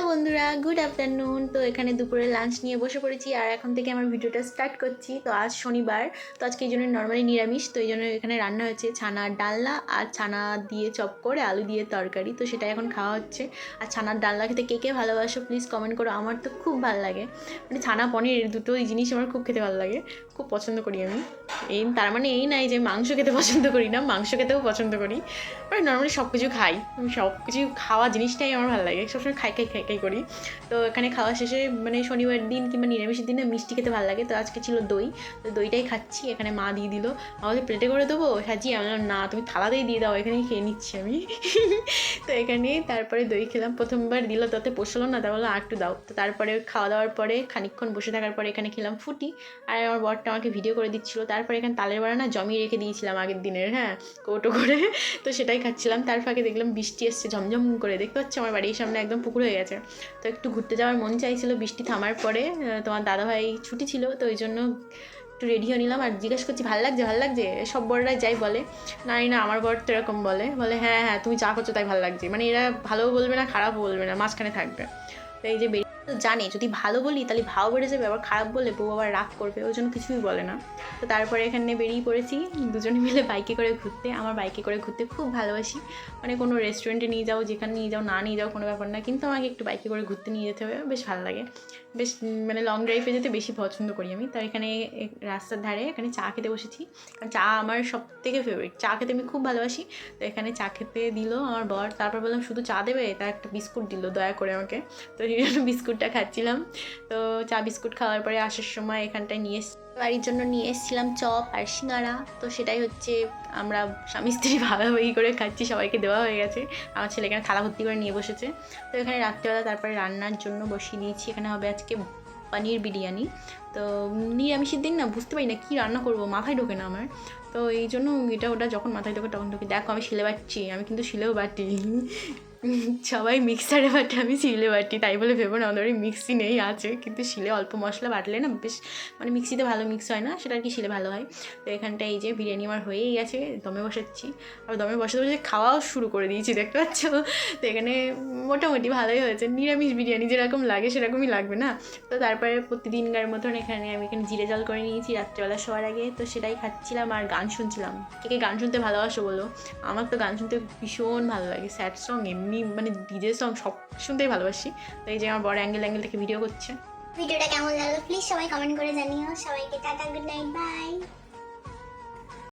বন্ধুরা, good afternoon. তো এখানে দুপুরে লাঞ্চ নিয়ে বসে পড়েছি আর এখন থেকে আমার ভিডিওটা স্টার্ট করছি। তো আজ শনিবার, তো আজকে এই জন্য নর্মালি নিরামিষ। তো এই জন্য এখানে রান্না হয়েছে ছানার ডালনা আর ছানা দিয়ে চপ করে আলু দিয়ে তরকারি। তো সেটা এখন খাওয়া হচ্ছে। আর ছানার ডালনা খেতে কে কে ভালোবাসো প্লিজ কমেন্ট করো। আমার তো খুব ভালো লাগে, মানে ছানা পনির এই দুটো জিনিস আমার খুব খেতে ভালো লাগে, খুব পছন্দ করি আমি। তার মানে এই নাই যে মাংস খেতে পছন্দ করি না, মাংস খেতেও পছন্দ করি। মানে নর্মালি সব কিছু খাই আমি, সব কিছু খাওয়া জিনিসটাই আমার ভালো লাগে, সবসময় খাই খাই খাই খাই করি। তো এখানে খাওয়া শেষে মানে শনিবার দিন কিংবা নিরামিষের দিনে মিষ্টি খেতে ভালো লাগে। তো আজকে ছিল দই, তো দইটাই খাচ্ছি। এখানে মা দিয়ে দিল, আমাদের প্লেটে করে দেবো সাজিয়ে। আমি বললাম না, তুমি থালাতেই দিয়ে দাও, এখানেই খেয়ে নিচ্ছি আমি। তো এখানে তারপরে দই খেলাম, প্রথমবার দিল তাতে পোষালো না, তা বললো আর একটু দাও। তো তারপরে খাওয়া দাওয়ার পরে খানিকক্ষণ বসে থাকার পরে এখানে খেলাম ফুটি। আর আমার বরটা আমাকে ভিডিও করে দিচ্ছিলো। তারপরে এখানে তালের বড়া না জমিয়ে রেখে দিয়েছিলাম আগের দিনের, হ্যাঁ, কৌটো করে। তো সেটাই খাচ্ছিলাম। তার ফাঁকে দেখলাম বৃষ্টি এসছে ঝমঝম করে, দেখতে পাচ্ছি আমার বাড়ির সামনে একদম পুকুর হয়ে গেছে। তো একটু ঘুরতে যাওয়ার মন চাইছিল বৃষ্টি থামার পরে। তোমার দাদাভাই ছুটি ছিল, তো ওই জন্য একটু রেডি হয়ে নিলাম। আর জিজ্ঞেস করছি ভালো লাগছে ভালো লাগছে, সব বড়রাই যাই বলে। না আমার বর তো এরকম বলে বলে হ্যাঁ হ্যাঁ তুমি যা করছো তাই ভালো লাগছে, মানে এরা ভালোও বলবে না খারাপও বলবে না, মাঝখানে থাকবে। তো এই যে তো জানে যদি ভালো বলি তাহলে ভাও বেড়ে যাবে, আবার খারাপ বললে বউ আবার রাগ করবে, ওই জন্য কিছুই বলে না। তো তারপরে এখানে বেরিয়ে পড়েছি দুজনে মিলে বাইকে করে ঘুরতে। আমার বাইকে করে ঘুরতে খুব ভালোবাসি, মানে কোনো রেস্টুরেন্টে নিয়ে যাও, যেখানে নিয়ে যাও, না নিয়ে যাও কোনো ব্যাপার না, কিন্তু আমাকে একটু বাইকে করে ঘুরতে নিয়ে যেতে হবে, বেশ ভালো লাগে। বেশ মানে লং ড্রাইভে যেতে বেশি পছন্দ করি আমি। তো এখানে রাস্তার ধারে এখানে চা খেতে বসেছি, কারণ চা আমার সব থেকে ফেভারিট, চা খেতে আমি খুব ভালোবাসি। তো এখানে চা খেতে দিল আমার বর, তারপর বললাম শুধু চা দেবে, তার একটা বিস্কুট দিল দয়া করে আমাকে। তো এই জন্য বিস্কুটটা খাচ্ছিলাম। তো চা বিস্কুট খাওয়ার পরে আসার সময় এখানটায় বাড়ির জন্য নিয়ে এসেছিলাম চপ আর সিঙ্গারা। তো সেটাই হচ্ছে আমরা স্বামী স্ত্রী ভাগাভাগি করে খাচ্ছি, সবাইকে দেওয়া হয়ে গেছে। আমার ছেলে এখানে থালা ভর্তি করে নিয়ে বসেছে। তো এখানে রাত্রেবেলা তারপরে রান্নার জন্য বসিয়ে দিয়েছি। এখানে হবে আজকে পনির বিরিয়ানি। তো নিরামিষের দিন না বুঝতে পারি না কী রান্না করবো, মাথায় ঢোকে না আমার। তো এই জন্য এটা ওটা যখন মাথায় ঢোকে তখন ঢোকে। দেখো আমি শিলে বাটছি, আমি কিন্তু শিলেও বাটি। সবাই মিক্সারে বাটে, আমি শিলে বাটি, তাই বলে ভেবো না আমাদের মিক্সি নেই, আছে, কিন্তু শিলে অল্প মশলা বাটলে না বেশ, মানে মিক্সিতে ভালো মিক্স হয় না, সেটা আর কি শিলে ভালো হয়। তো এখানটা এই যে বিরিয়ানি আমার হয়েই গেছে, দমে বসাচ্ছি। আর দমে বসাতে বসে খাওয়াও শুরু করে দিয়েছি, দেখতে পাচ্ছ। তো এখানে মোটামুটি ভালোই হয়েছে, নিরামিষ বিরিয়ানি যেরকম লাগে সেরকমই লাগবে না। তো তারপরে প্রতিদিনকার মতন আমি এখানে জিরে জল করে নিয়েছি রাত্রেবেলা শোয়ার আগে। তো সেটাই খাচ্ছিলাম আর গান শুনছিলাম। কে গান শুনতে ভালোবাসো বলো? আমার তো গান শুনতে ভীষণ ভালো লাগে, স্যাড সং এমনি মানে ডিজে সং সব শুনতেই ভালোবাসি। তো এই যে আমার বড় অ্যাঙ্গেল থেকে ভিডিও করছে। ভিডিওটা কেমন লাগলো প্লিজ সবাই কমেন্ট করে জানিও। সবাইকে টাটা, গুড নাইট, বাই।